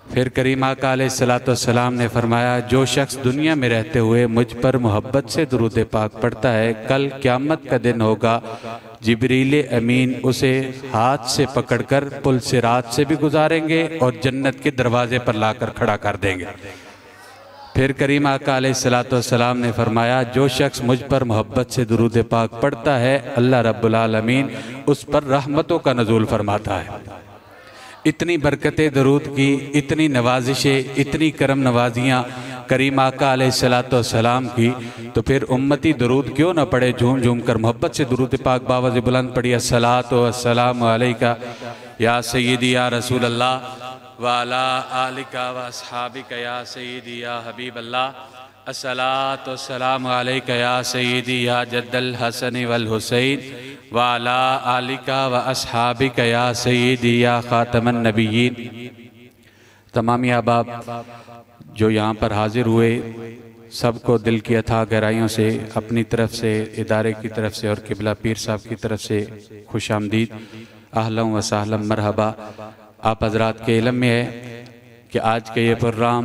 फिर करीम आका अलैहिस्सलाम ने फरमाया, जो शख्स दुनिया में रहते हुए मुझ पर मोहब्बत से दुरूद पाक पढ़ता है, कल क़यामत का दिन होगा, जिब्रील अमीन उसे हाथ से पकड़कर पुल सिरात से भी गुजारेंगे और जन्नत के दरवाजे पर लाकर खड़ा कर देंगे। फिर करीम आका अलैहिस्सलाम ने फरमाया, जो शख्स मुझ पर मोहब्बत से दुरूद पाक पढ़ता है, अल्लाह रब्बुल आलमीन उस पर रहमतों का नज़ूल फरमाता है। इतनी बरकतें दरूद की, इतनी नवाजिशें, इतनी करम नवाजियाँ करीम आका अलैहिस्सलाम की, तो फिर उम्मती दरूद क्यों न पढ़े झूम झूम कर मोहब्बत से दुरूद पाक बावज़ बुलंद पढ़ी। अस्सलातु वस्सलामु अलैका या सय्यदी या रसूल अल्लाह व अला आलिका व अस्हाबिका या सय्यदी या हबीब अल्लाह। अस्सलातु वस्सलामु अलैका या सय्यदी या जद्दल हसन वल हुसैन व अला आलिका व अस्हाबिका या सय्यदी या खातमन नबिय्यीन। तमामी अहबाब जो यहाँ पर हाजिर हुए, सबको दिल की अथाह गहराइयों से अपनी तरफ से, इदारे की तरफ से और किबला पीर साहब की तरफ से खुश आमदीद, अहलन व सहलन मरहबा। आप हजरात के इल्म में है कि आज का ये प्रोग्राम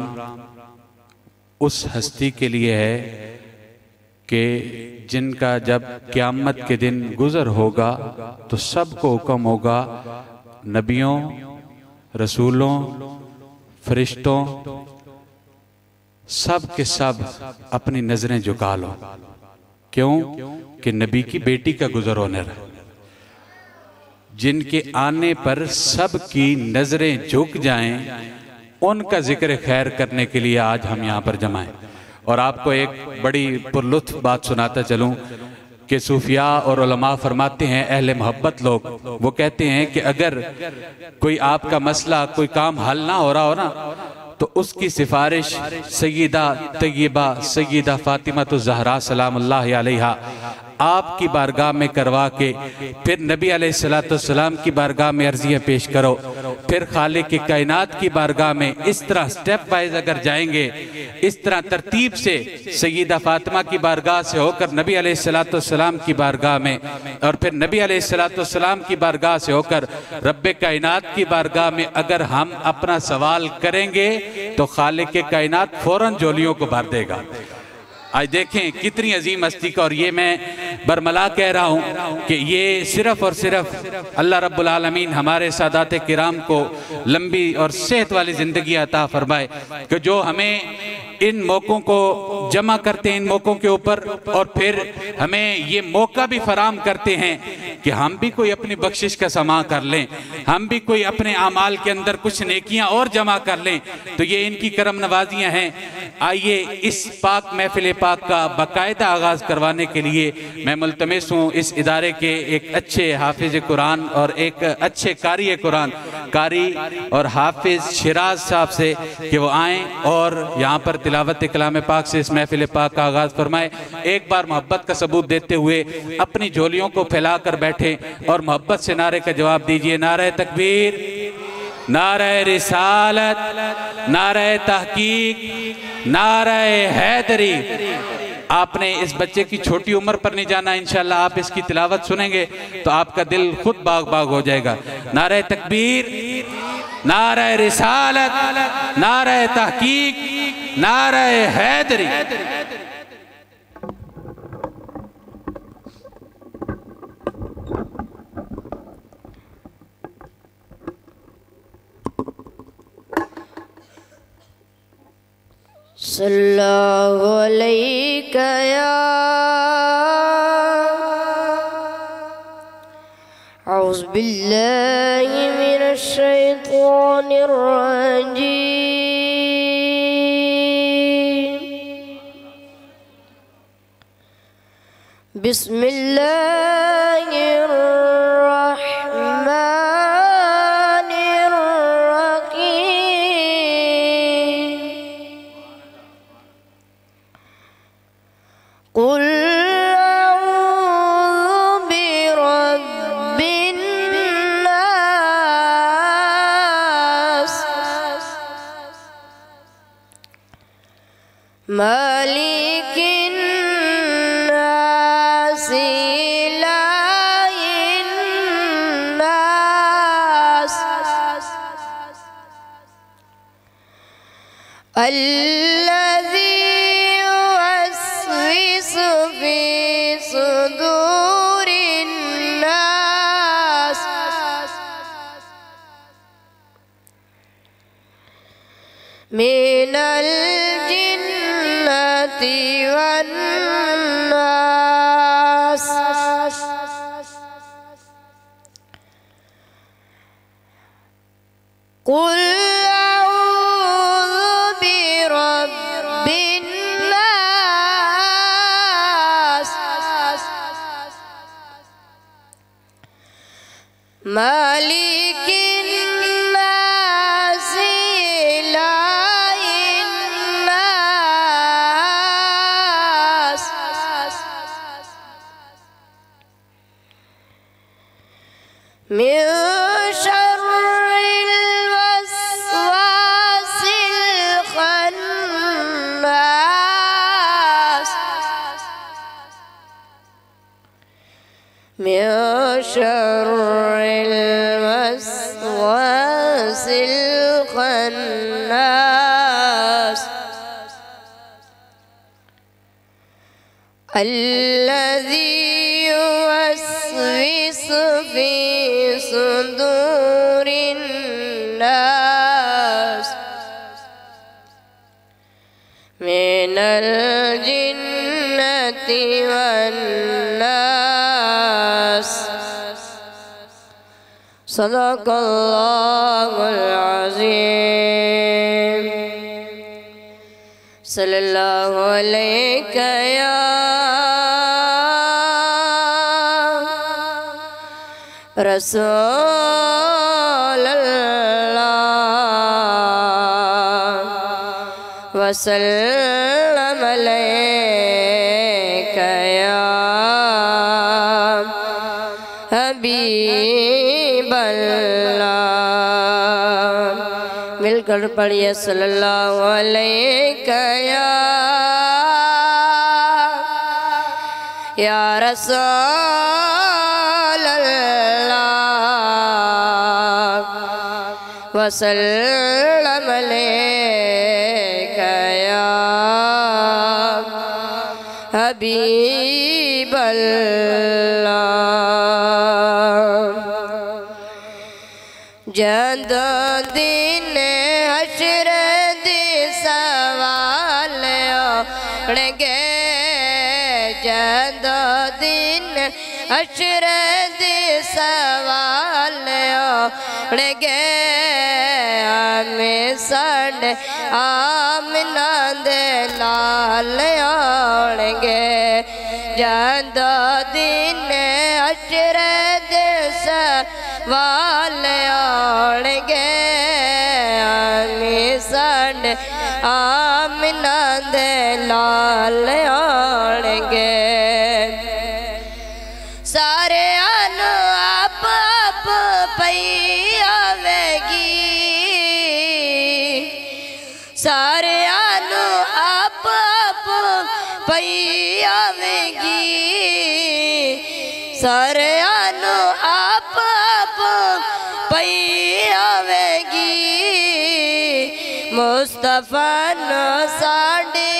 उस हस्ती के लिए है कि जिनका जब क़यामत के दिन गुज़र होगा तो सबको हुक्म होगा, नबियों, रसूलों, फरिश्तों, सब के सब अपनी नज़रें झुका लो। क्यों कि नबी की बेटी का गुज़र होने रहा, जिनके आने पर सब की नज़रें झुक जाएं, उनका जिक्र खैर करने के लिए आज हम यहाँ पर जमा हैं। और आपको एक बड़ी पुरलुत्फ बात सुनाता चलूँ कि सूफिया और उलमा फरमाते हैं, अहले मोहब्बत लोग वो कहते हैं कि अगर कोई आपका मसला, कोई काम हल ना हो रहा हो ना, तो उसकी सिफारिश सय्यदा तय्यबा सय्यदा फातिमा तो ज़हरा सलामुल्लाह अलैहा आपकी बारगाह में करवा के फिर नबी अलैहिस्सलाम की बारगाह में अर्जियाँ पेश करो, फिर खालिक की कायनात की बारगाह में इस तरह स्टेप वाइज अगर जाएंगे, इस तरह तरतीब से सय्यदा फातिमा की बारगाह से होकर नबी अलैहिस्सलाम की बारगाह में और फिर नबी अलैहिस्सलाम की बारगाह से होकर रब्बे कायनात की बारगाह में अगर हम अपना सवाल करेंगे तो खालिक के कायनात फौरन झोलियों को भर देगा। आज देखें कितनी अजीम हस्ती का, और ये मैं बरमला कह रहा हूँ कि ये सिर्फ और सिर्फ अल्लाह रब्बुल आलमीन हमारे सादात किराम को लंबी और सेहत वाली ज़िंदगी अता फरमाए कि जो हमें इन मौक़ों को जमा करते हैं, इन मौक़ों के ऊपर, और फिर हमें ये मौका भी फराम करते हैं कि हम भी कोई अपनी बख्शिश का समा कर लें, हम भी कोई अपने आमाल के अंदर कुछ नेकियां और जमा कर लें। तो ये इनकी करम नवाजियाँ हैं। आइए इस पाक महफिल पाक का बाकायदा आगाज़ करवाने के लिए मैं मुल्तमिस हूँ इस इदारे के एक अच्छे हाफिज कुरान और एक अच्छे कारी कुरान, कारी और हाफिज शिराज साहब से कि वो आएँ और यहाँ पर तिलावत कलाम पाक से इस महफिल पाक का आगाज़ फरमाए। एक बार मोहब्बत का सबूत देते हुए अपनी झोलियों को फैला कर बैठे और मोहब्बत से नारे का जवाब दीजिए। नारे तकबीर, नारे रिसालत, नारे तहकीक, नारे हैदरी। आपने इस बच्चे की छोटी उम्र पर नहीं जाना, इंशाल्लाह आप इसकी तिलावत सुनेंगे तो आपका दिल खुद बाग बाग हो जाएगा। नारे तकबीर, नारे रिसालत, नारे तहकीक, नारे हैदरी। सल्लल्लाहु अलैका या औज़ु बिल्लाहि मिनश शैतानिर रजीम। बिस्मिल्लाहिर रहमानिर रहीम। कुल अऊज़ु बिरब्बिन नास मालिकिन नास इलाहिन नास الذي يوسوس في صدور الناس من الجنة والناس. قل أعوذ برب الناس مالك الناس إله الناس من شر الوسواس الخناس من شر الوسواس الخناس الذي يوسوس في صدور الناس من الجنة والناس. صدق الله العظيم. صلى الله عليك يا رسول الله وسلم عليك يا हबीब अल्लाह। मिलकर पढ़िए सल्लल्लाहु अलैहि या रसूल अल्लाह वसल्लम अलैका या हबीब अल्लाह। जद दिन हशर दी सवाल होणगे, जद दिन हशर दी सवाल होणगे, आमें साढ़े आमना दे लाल होणगे। जद दिन हशर दे सवाल होणगे, आमें साढ़े आमना दे लाल होणगे। सारे आनो आप आप पई आवेगी, सारे आनो आप आप पई आवेगी, सारे आनो आप आप पई आवेगी। मुस्तफा नो साड़ी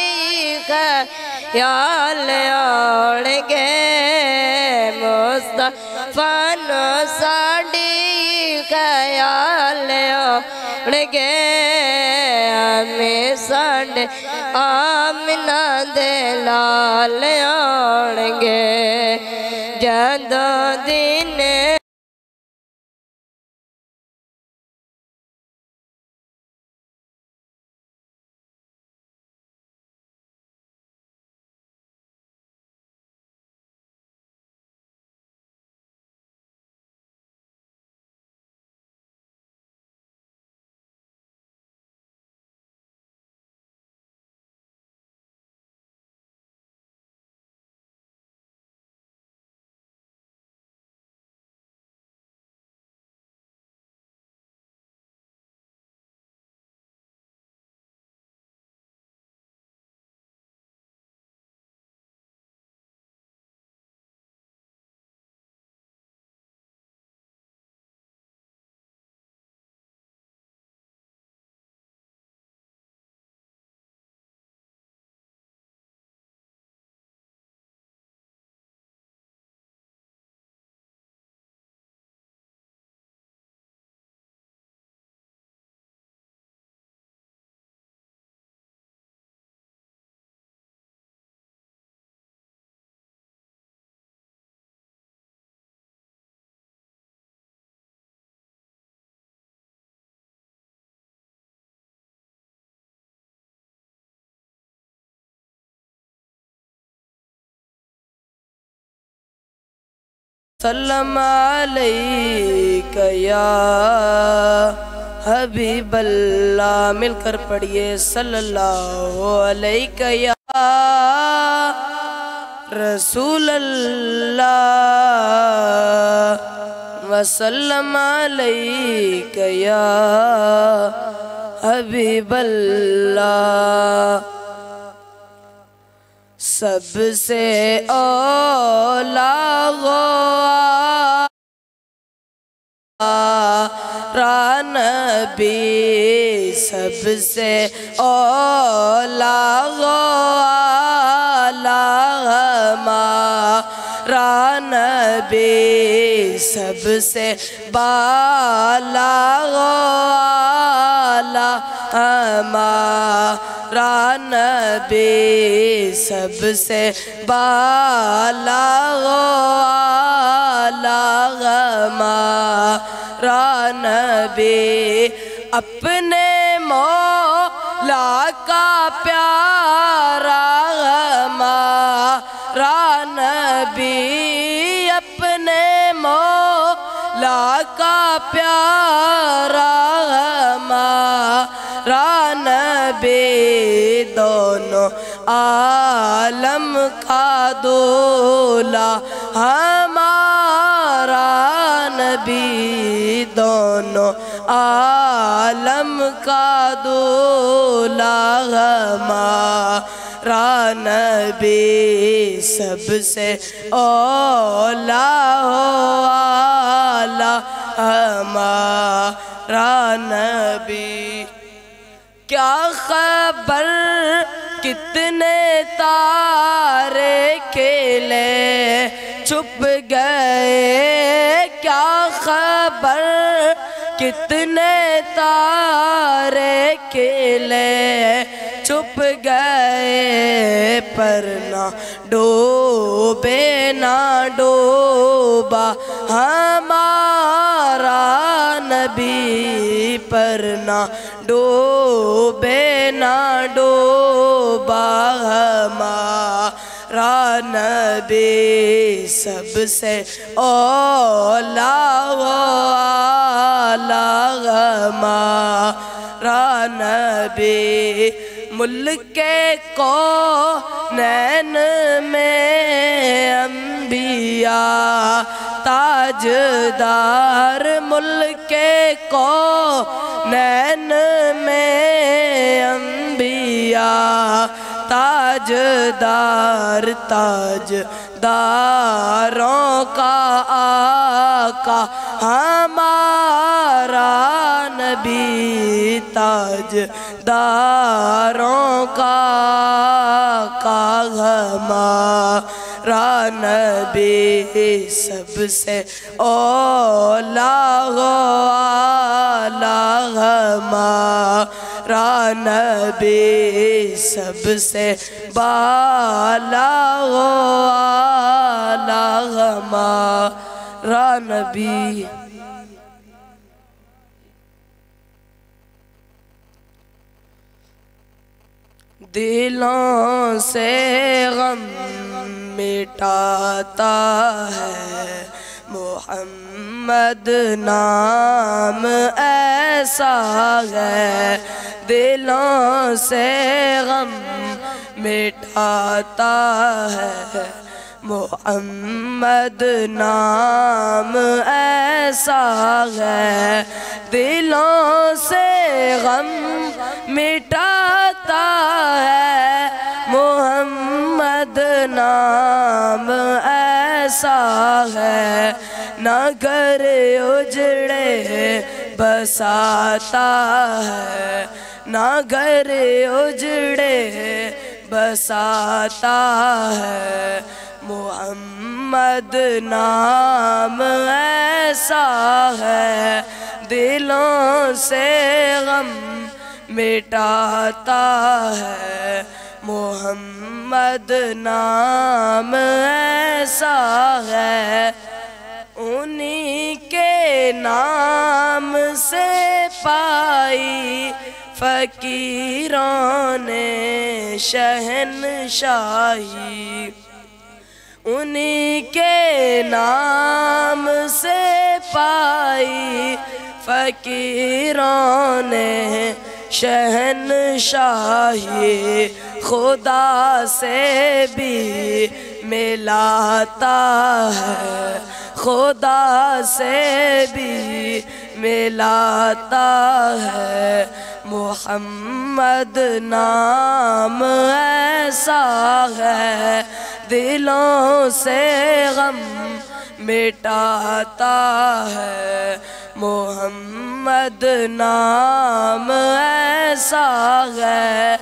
ख्याल होणगे, मुस्तफा नो साड़ी ख्याल होणगे, हमें साढ़े आमना दे लाल होणगे। जद दिन सल्लम अलैका या हबीबल्लाह। मिलकर पढ़िए सल्लल्लाहु अलैका या रसूलल्लाह वसल्लम अलैका या हबीबल्लाह। सबसे औला नबी, सबसे औला नबी, सबसे बाला हमारा नबी, सबसे बाला हमारा नबी। अपने मौला का प्यारा हमारा नबी, अपने मौला का प्यारा हमारा नबी। दोनों आलम का दूल्हा हमारा नबी, दोनों आलम का दूल्हा हमारा नबी। सबसे औला हमारा नबी। क्या खबर कितने तारे खिले छुप गए, क्या खबर कितने तारे खिले छुप गए। पर ना डूबे ना डूबा हमारा नबी, पर ना डूबे ना डूबा हमारा नबी। सबसे औला हमारा नबी। मुल्के को नैन में अंबिया ताजदार, मुल्के को नैन में अंबिया ताजदार, ताजदारों का आका हमारा नबी, ताजदारों का हमारा नबी। सबसे औला हमारा नबी, सबसे बाला हमारा नबी। दिलों से गम मिटाता है मोहम्मद नाम ऐसा है। दिलों से गम मिटाता है मोहम्मद नाम ऐसा है। दिलों से गम मिटाता है मोहम्मद नाम ऐसा है। ना घर उजड़े बसाता है, ना घर उजड़े बसाता है मोहम्मद नाम ऐसा है। दिलों से गम मिटाता है मोहम्मद नाम ऐसा है। उन्हीं के नाम से पाई फकीरों ने शहनशाही, उन्हीं के नाम से पाई फ़कीरों ने शहनशाही, खुदा से भी मिलाता है, खुदा से भी मिलाता है। मोहम्मद नाम ऐसा है दिलों से गम मिटाता है। मोहम्मद नाम ऐसा है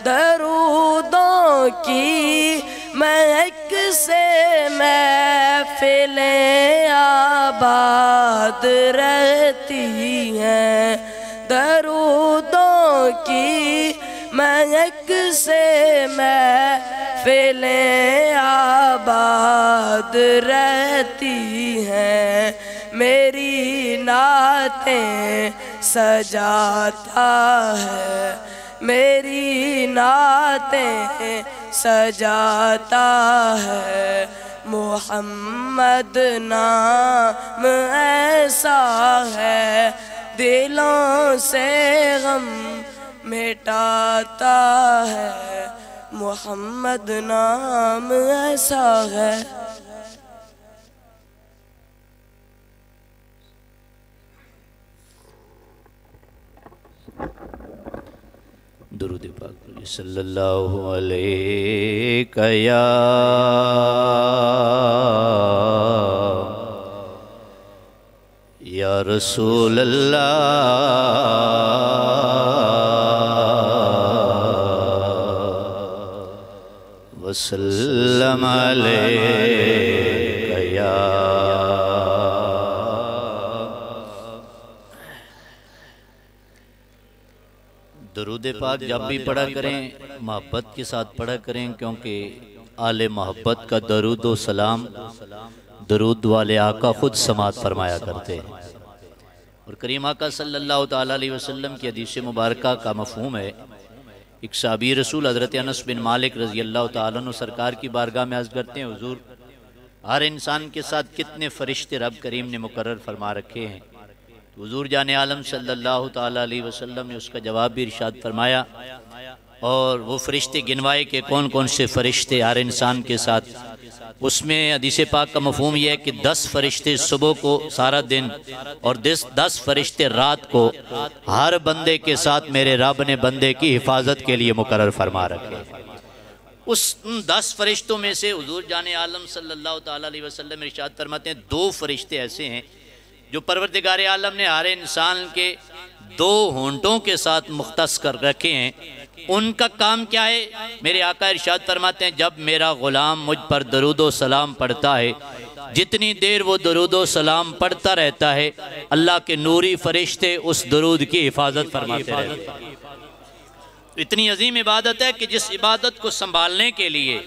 दरूदों की महक से महफिलें आबाद रहती हैं। दरूदों की महक से महफिलें आबाद रहती हैं। मेरी नातें सजाता है, मेरी नातें सजाता है। मोहम्मद नाम ऐसा है दिलों से गम मिटाता है। मोहम्मद नाम ऐसा है। दुरूद पाक सल्लल्लाहु अलैहि या रसूल अल्लाह वसल्लम अलैका या दरूद पाक जब भी पढ़ा करें मोहब्बत के साथ पढ़ा करें, क्योंकि आले मोहब्बत का दरूद व सलाम दरूद वाले आका खुद समात फरमाया करते हैं। और करीम आका सल्लल्लाहु ताला अलैहि वसल्लम की हदीस मुबारक का मफ़हूम है, एक साहबी रसूल हज़रत अनस बिन मालिक रज़ी अल्लाह ताला अन्हु सरकार की बारगाह में अर्ज़ करते हैं, हुज़ूर हर इंसान के साथ कितने फ़रिश्ते रब करीम ने मुकर्रर फरमा रखे हैं। तो हुज़ूर जाने आलम सल्लल्लाहु ताला अलैहि वसल्लम ने उसका जवाब भी इरशाद फरमाया, और वो फ़रिश्ते गिनवाए कि कौन कौन से फ़रिश्ते हर इंसान के साथ। उसमें हदीस पाक का मफ़हूम यह है कि 10 फ़रिश्ते सुबह को सारा दिन और 10 फ़रिश्ते रात को हर बंदे के साथ मेरे रब ने बंदे की हिफाजत के लिए मुकर्रर फरमा रखे। उस 10 फ़रिश्तों में से हुज़ूर जाने आलम सल्लल्लाहु ताला अलैहि वसल्लम इरशाद फरमाते हैं 2 फ़रिश्ते ऐसे हैं जो परवरदिगार आलम ने हर इंसान के 2 होंठों के साथ मुख्तस कर रखे हैं। उनका काम क्या है? मेरे आका इरशाद फरमाते हैं, जब मेरा ग़ुलाम मुझ पर दरूदो सलाम पढ़ता है, जितनी देर वो दरूदो सलाम पढ़ता रहता है, अल्लाह के नूरी फरिश्ते उस दरूद की हिफाजत फरमाते रहते हैं। इतनी अजीम इबादत है कि जिस इबादत को संभालने के लिए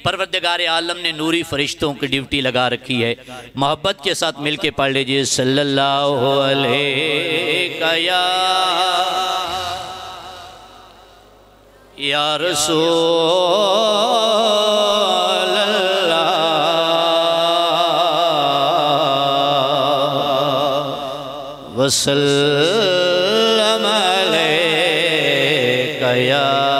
परवरदिगार आलम ने नूरी फरिश्तों की ड्यूटी लगा रखी है। मोहब्बत के साथ मिलके पढ़ लीजिए सल्लल्लाहु अलैहि या रसूल अल्लाह वसल्लम अलैका या